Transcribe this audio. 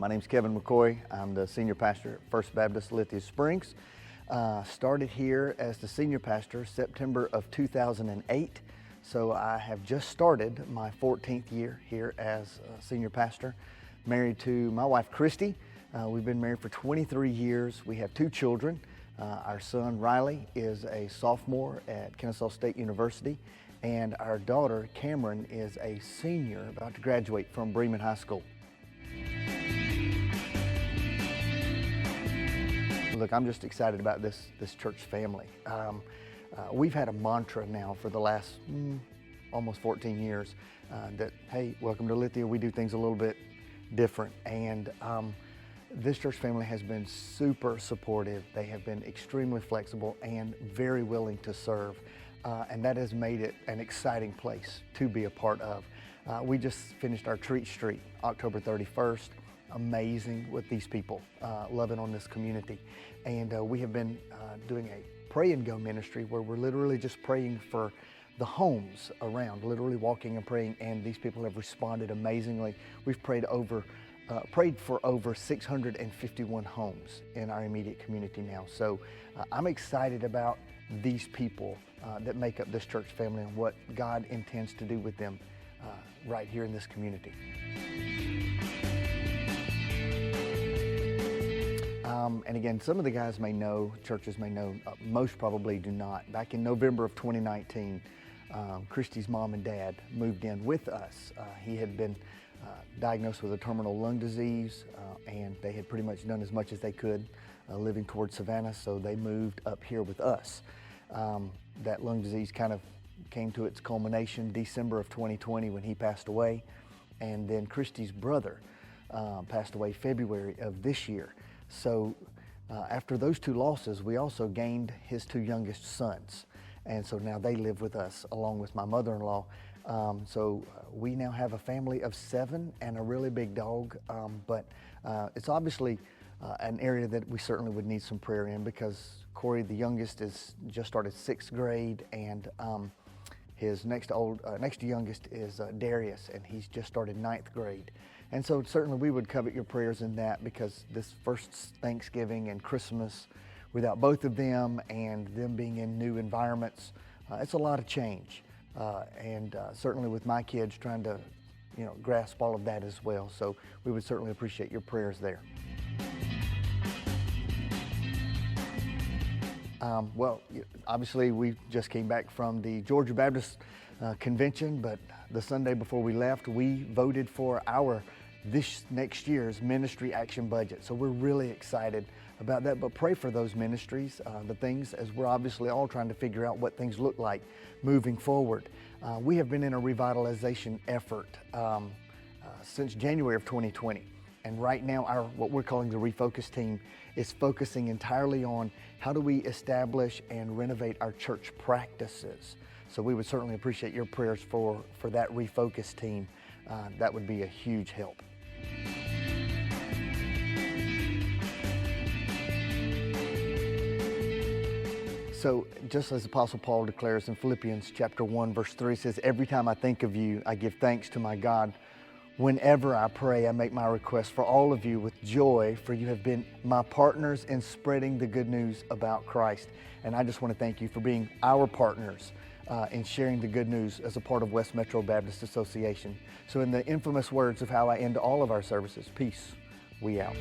My name's Kevin McKoy. I'm the senior pastor at First Baptist Lithia Springs. Started here as the senior pastor September of 2008. So I have just started my 14th year here as senior pastor. Married to my wife, Christy. We've been married for 23 years. We have 2 children. Our son, Riley, is a sophomore at Kennesaw State University. And our daughter, Cameron, is a senior about to graduate from Bremen High School. Look, I'm just excited about this church family. We've had a mantra now for the last almost 14 years that, hey, welcome to Lithia. We do things a little bit different. And this church family has been super supportive. They have been extremely flexible and very willing to serve. And that has made it an exciting place to be a part of. We just finished our Treat Street, October 31st. Amazing with these people, loving on this community. And we have been doing a pray and go ministry where we're literally just praying for the homes around, literally walking and praying, and these people have responded amazingly. We've prayed for over 651 homes in our immediate community now. So I'm excited about these people that make up this church family and what God intends to do with them right here in this community. And again, some of the guys may know, churches may know, most probably do not. Back in November of 2019, Christy's mom and dad moved in with us. He had been diagnosed with a terminal lung disease, and they had pretty much done as much as they could living towards Savannah, so they moved up here with us. That lung disease kind of came to its culmination December of 2020 when he passed away, and then Christy's brother passed away February of this year. So after those 2 losses, we also gained his 2 youngest sons. And so now they live with us along with my mother-in-law. So we now have a family of 7 and a really big dog. But it's obviously an area that we certainly would need some prayer in because Corey, the youngest, is just started 6th grade, and his next to youngest is Darius, and he's just started 9th grade. And so certainly we would covet your prayers in that, because this first Thanksgiving and Christmas without both of them and them being in new environments, it's a lot of change. And certainly with my kids trying to, grasp all of that as well. So we would certainly appreciate your prayers there. Well, obviously we just came back from the Georgia Baptist Convention, but the Sunday before we left, we voted for this next year's ministry action budget. So we're really excited about that, but pray for those ministries, the things, as we're obviously all trying to figure out what things look like moving forward. We have been in a revitalization effort since January of 2020. And right now, what we're calling the Refocus team is focusing entirely on how do we establish and renovate our church practices. So we would certainly appreciate your prayers for that Refocus team. That would be a huge help. So just as Apostle Paul declares in Philippians chapter 1, verse 3, says, "Every time I think of you, I give thanks to my God. Whenever I pray, I make my request for all of you with joy, for you have been my partners in spreading the good news about Christ." And I just want to thank you for being our partners in sharing the good news as a part of West Metro Baptist Association. So in the infamous words of how I end all of our services, peace, we out.